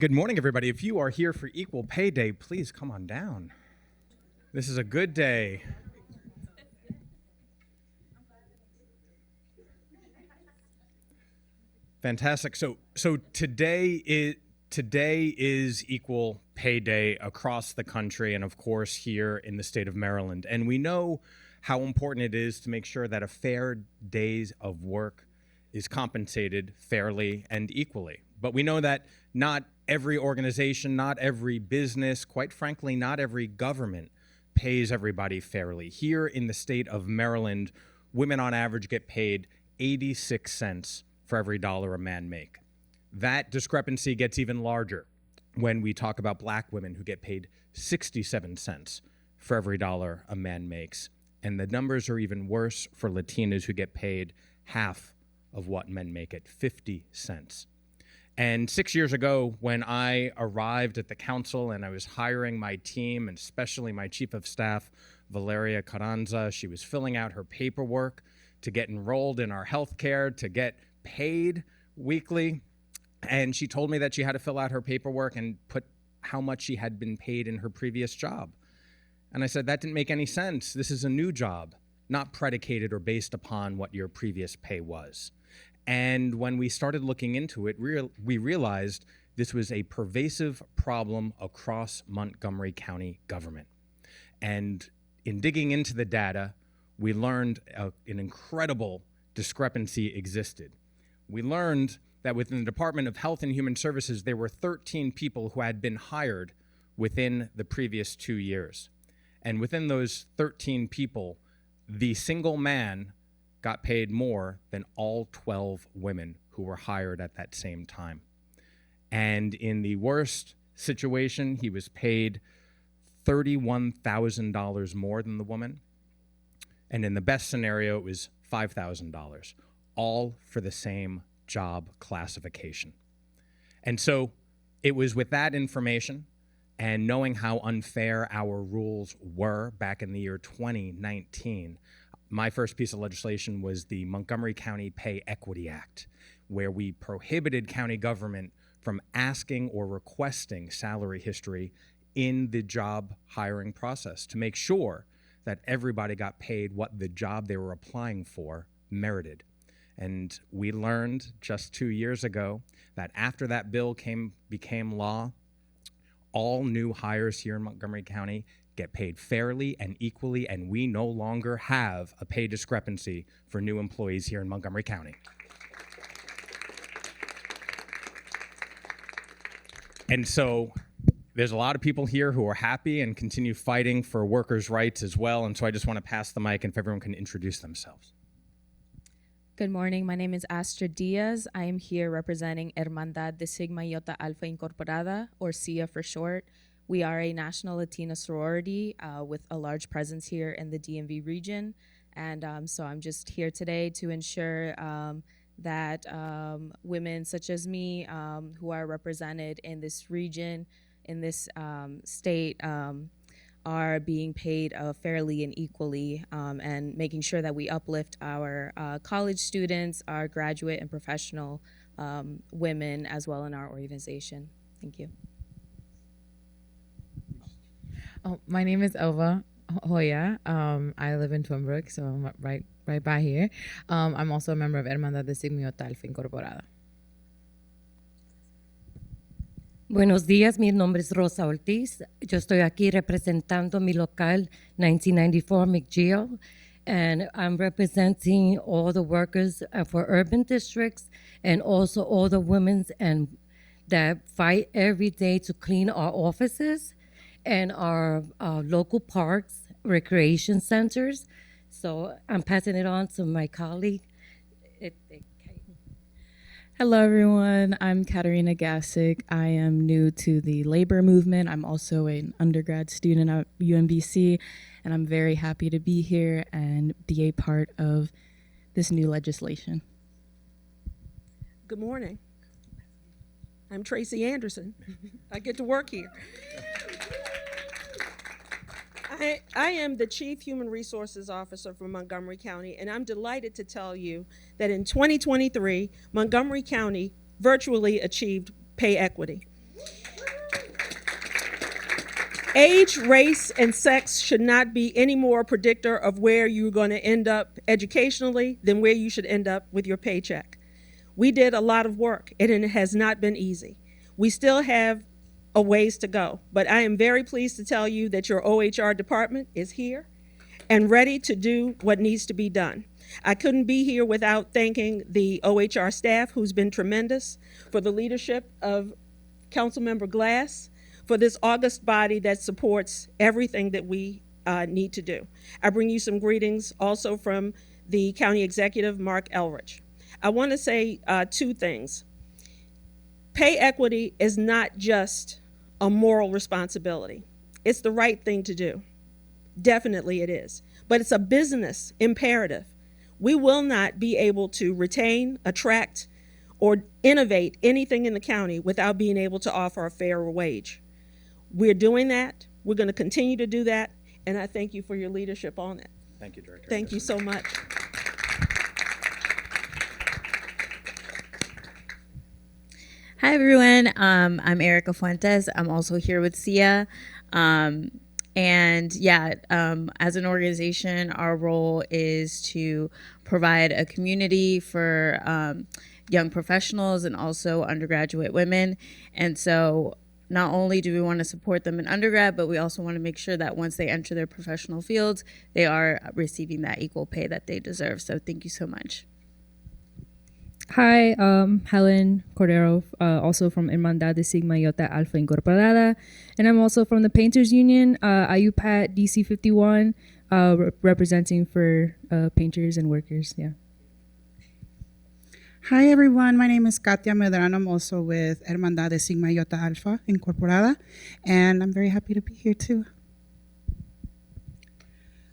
Good morning, everybody. If you are here for Equal Pay Day, please come on down. This is a good day. Fantastic. So today is Equal Pay Day across the country and, of course, here in the state of Maryland. And we know how important it is to make sure that a fair days of work is compensated fairly and equally. But we know that not every organization, not every business, quite frankly, not every government pays everybody fairly. Here in the state of Maryland, women on average get paid 86 cents for every dollar a man make. That discrepancy gets even larger when we talk about black women who get paid 67 cents for every dollar a man makes. And the numbers are even worse for Latinas who get paid half of what men make at 50 cents. And 6 years ago, when I arrived at the council and I was hiring my team, and especially my chief of staff, Valeria Carranza, she was filling out her paperwork to get enrolled in our healthcare, to get paid weekly. And she told me that she had to fill out her paperwork and put how much she had been paid in her previous job. And I said, that didn't make any sense. This is a new job, not predicated or based upon what your previous pay was. And when we started looking into it, we realized this was a pervasive problem across Montgomery County government. And in digging into the data, we learned an incredible discrepancy existed. We learned that within the Department of Health and Human Services, there were 13 people who had been hired within the previous 2 years. And within those 13 people, the single man got paid more than all 12 women who were hired at that same time. And in the worst situation, he was paid $31,000 more than the woman. And in the best scenario, it was $5,000, all for the same job classification. And so it was with that information and knowing how unfair our rules were back in the year 2019, my first piece of legislation was the Montgomery County Pay Equity Act, where we prohibited county government from asking or requesting salary history in the job hiring process to make sure that everybody got paid what the job they were applying for merited. And we learned just 2 years ago that after that bill became law, all new hires here in Montgomery County get paid fairly and equally, and we no longer have a pay discrepancy for new employees here in Montgomery County. And so there's a lot of people here who are happy and continue fighting for workers' rights as well, and so I just want to pass the mic and if everyone can introduce themselves. Good morning. My name is Astrid Diaz. I am here representing Hermandad de Sigma Iota Alpha Incorporada, or SIA for short. We are a national Latina sorority with a large presence here in the DMV region. And so I'm just here today to ensure that women such as me who are represented in this region, in this state, are being paid fairly and equally, and making sure that we uplift our college students, our graduate and professional women as well in our organization. Thank you. Oh, my name is Elva Hoya. I live in Twin Brook, so I'm right by here. I'm also a member of Hermandad de Sigma Iota Alpha Incorporada. Buenos días, mi nombre es Rosa Ortiz. Yo estoy aquí representando mi local 1994 McGill, and I'm representing all the workers for urban districts and also all the women and that fight every day to clean our offices and our local parks, recreation centers. So I'm passing it on to my colleague. Hello, everyone. I'm Katarina Gassick. I am new to the labor movement. I'm also an undergrad student at UMBC, and I'm very happy to be here and be a part of this new legislation. Good morning. I'm Tracy Anderson. I get to work here. I am the Chief Human Resources Officer for Montgomery County, and I'm delighted to tell you that in 2023, Montgomery County virtually achieved pay equity. Age, race, and sex should not be any more a predictor of where you're going to end up educationally than where you should end up with your paycheck. We did a lot of work, and it has not been easy. We still have a ways to go, but I am very pleased to tell you that your OHR department is here and ready to do what needs to be done. I couldn't be here without thanking the OHR staff, who's been tremendous, for the leadership of Councilmember Glass, for this august body that supports everything that we need to do. I bring you some greetings also from the County Executive, Mark Elrich. I want to say two things. Pay equity is not just a moral responsibility. It's the right thing to do. Definitely it is. But it's a business imperative. We will not be able to retain, attract, or innovate anything in the county without being able to offer a fairer wage. We're doing that. We're going to continue to do that. And I thank you for your leadership on it. Thank you, Director. Thank you so much. Hi, everyone. I'm Erica Fuentes. I'm also here with SIA. As an organization, our role is to provide a community for young professionals and also undergraduate women. And so not only do we want to support them in undergrad, but we also want to make sure that once they enter their professional fields, they are receiving that equal pay that they deserve. So thank you so much. Hi, Helen Cordero, also from Hermandad de Sigma Iota Alpha Incorporada, and I'm also from the Painters Union, IUPAT DC 51, representing for painters and workers. Yeah. Hi everyone, my name is Katia Medrano. I'm also with Hermandad de Sigma Iota Alpha Incorporada, and I'm very happy to be here too.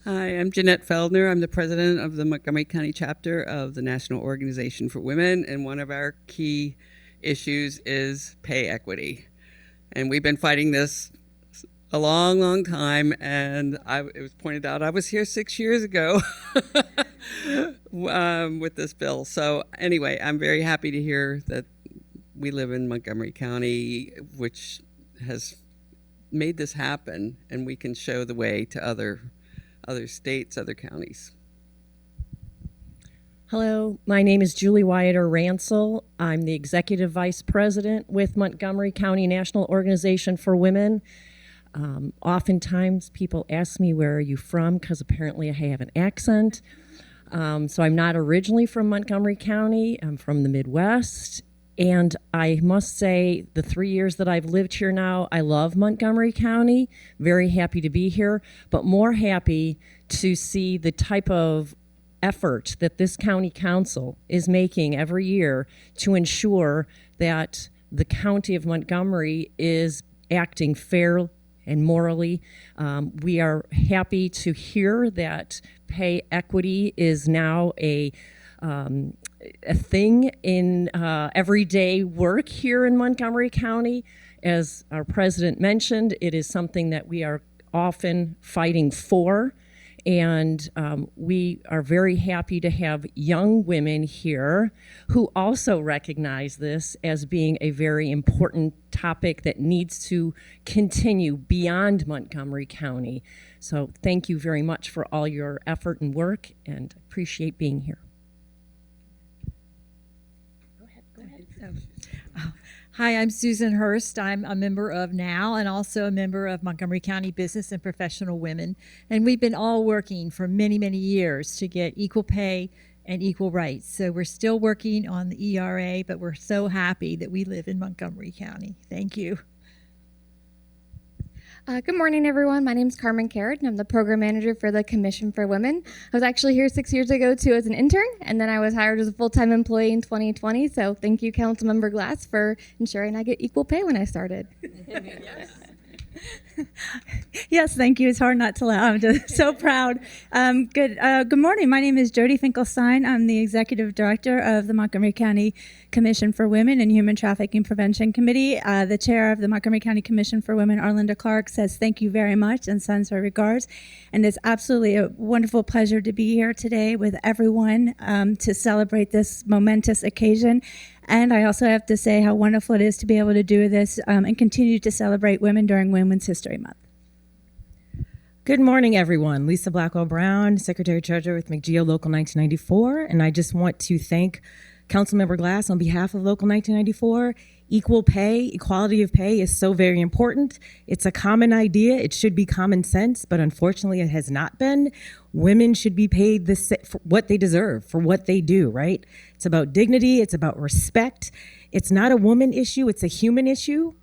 Hi, I'm Jeanette Feldner. I'm the president of the Montgomery County chapter of the National Organization for Women, and one of our key issues is pay equity. And we've been fighting this a long, long time, and it was pointed out I was here 6 years ago with this bill. So anyway, I'm very happy to hear that we live in Montgomery County, which has made this happen, and we can show the way to other states, other counties. Hello, my name is Julie Wyatter Ransel. I'm the Executive Vice President with Montgomery County National Organization for Women. Oftentimes people ask me, where are you from? Because apparently I have an accent. So I'm not originally from Montgomery County. I'm from the Midwest. And I must say, the 3 years that I've lived here now, I love Montgomery County. Very happy to be here, but more happy to see the type of effort that this county council is making every year to ensure that the county of Montgomery is acting fair and morally. We are happy to hear that pay equity is now a thing in everyday work here in Montgomery County. As our president mentioned, it is something that we are often fighting for. And we are very happy to have young women here who also recognize this as being a very important topic that needs to continue beyond Montgomery County. So thank you very much for all your effort and work, and appreciate being here. Hi, I'm Susan Hurst. I'm a member of NOW and also a member of Montgomery County Business and Professional Women. And we've been all working for many, many years to get equal pay and equal rights. So we're still working on the ERA, but we're so happy that we live in Montgomery County. Thank you. Good morning, everyone. My name is Carmen Carrot, and I'm the program manager for the Commission for Women. I was actually here 6 years ago, too, as an intern, and then I was hired as a full-time employee in 2020. So thank you, Councilmember Glass, for ensuring I get equal pay when I started. Yes, thank you. It's hard not to laugh. I'm just so proud. Good morning. My name is Jody Finkelstein. I'm the executive director of the Montgomery County Commission for Women and Human Trafficking Prevention Committee. The chair of the Montgomery County Commission for Women, Arlinda Clark, says thank you very much and sends her regards. And it's absolutely a wonderful pleasure to be here today with everyone to celebrate this momentous occasion. And I also have to say how wonderful it is to be able to do this and continue to celebrate women during Women's History Month. Good morning, everyone. Lisa Blackwell Brown, Secretary Treasurer with McGeo Local 1994, and I just want to thank Councilmember Glass on behalf of Local 1994. Equal pay, equality of pay is so very important. It's a common idea. It should be common sense, but unfortunately it has not been. Women should be paid for what they deserve, for what they do, right? It's about dignity. It's about respect. It's not a woman issue. It's a human issue.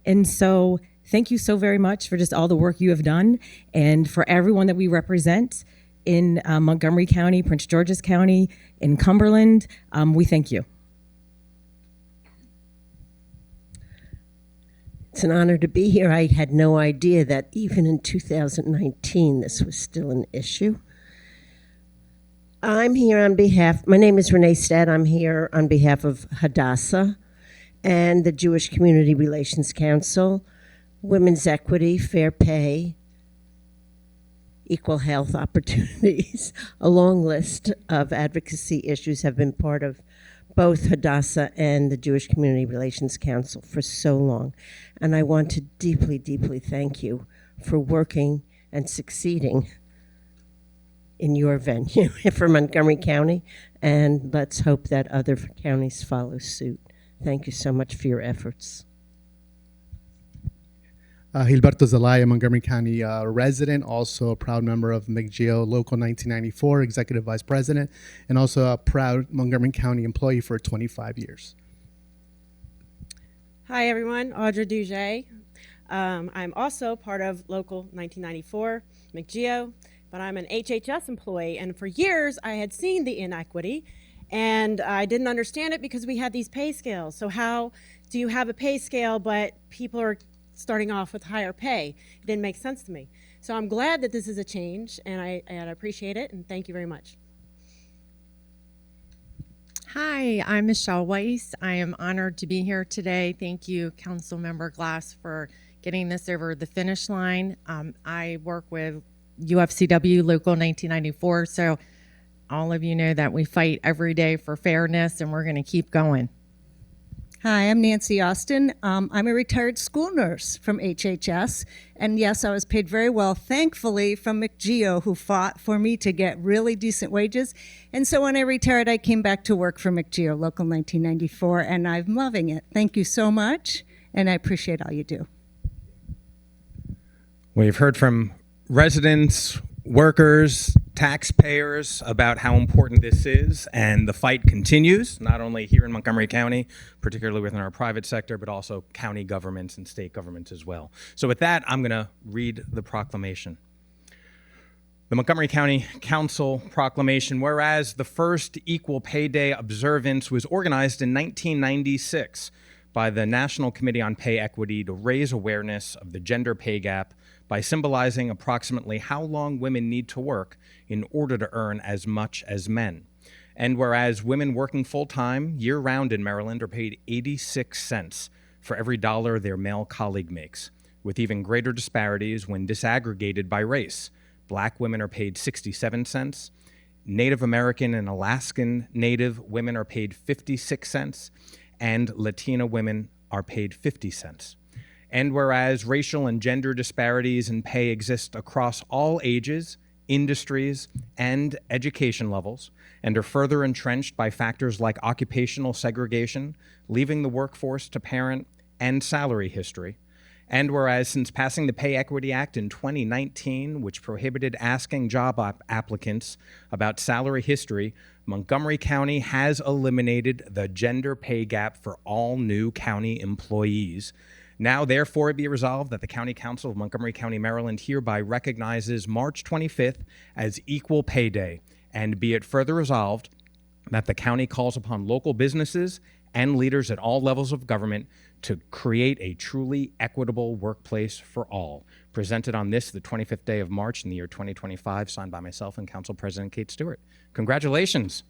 And so thank you so very much for just all the work you have done, and for everyone that we represent in Montgomery County, Prince George's County, in Cumberland. We thank you. It's an honor to be here. I had no idea that even in 2019 this was still an issue. I'm here on behalf, my name is Renee Stead. I'm here on behalf of Hadassah and the Jewish Community Relations Council. Women's equity, fair pay, equal health opportunities. A long list of advocacy issues have been part of both Hadassah and the Jewish Community Relations Council for so long. And I want to deeply, deeply thank you for working and succeeding in your venue for Montgomery County. And let's hope that other counties follow suit. Thank you so much for your efforts. Gilberto Zelaya, Montgomery County resident, also a proud member of McGeo Local 1994, Executive Vice President, and also a proud Montgomery County employee for 25 years. Hi, everyone. Audra Duget. I'm also part of Local 1994, McGeo, but I'm an HHS employee, and for years I had seen the inequity, and I didn't understand it because we had these pay scales. So how do you have a pay scale, but people are starting off with higher pay? It didn't make sense to me. So I'm glad that this is a change, and I appreciate it, and thank you very much. Hi, I'm Michelle Weiss. I am honored to be here today. Thank you, Councilmember Glass, for getting this over the finish line. I work with UFCW Local 1994, so all of you know that we fight every day for fairness, and we're going to keep going. Hi, I'm Nancy Austin. I'm a retired school nurse from HHS, and yes, I was paid very well, thankfully, from McGeo, who fought for me to get really decent wages. And so when I retired, I came back to work for McGeo Local 1994, and I'm loving it. Thank you so much, and I appreciate all you do. We've heard from residents, workers, taxpayers about how important this is, and the fight continues, not only here in Montgomery County, particularly within our private sector, but also county governments and state governments as well. So with that, I'm going to read the proclamation. The Montgomery County Council Proclamation, whereas the first Equal Pay Day observance was organized in 1996 by the National Committee on Pay Equity to raise awareness of the gender pay gap by symbolizing approximately how long women need to work in order to earn as much as men. And whereas women working full-time year-round in Maryland are paid 86 cents for every dollar their male colleague makes, with even greater disparities when disaggregated by race. Black women are paid 67 cents, Native American and Alaskan Native women are paid 56 cents, and Latina women are paid 50 cents. And whereas racial and gender disparities in pay exist across all ages, industries, and education levels, and are further entrenched by factors like occupational segregation, leaving the workforce to parent, and salary history. And whereas since passing the Pay Equity Act in 2019, which prohibited asking job applicants about salary history, Montgomery County has eliminated the gender pay gap for all new county employees. Now, therefore, it be resolved that the County Council of Montgomery County, Maryland hereby recognizes March 25th as Equal Pay Day, and be it further resolved that the county calls upon local businesses and leaders at all levels of government to create a truly equitable workplace for all. Presented on this, the 25th day of March in the year 2025, signed by myself and Council President Kate Stewart. Congratulations.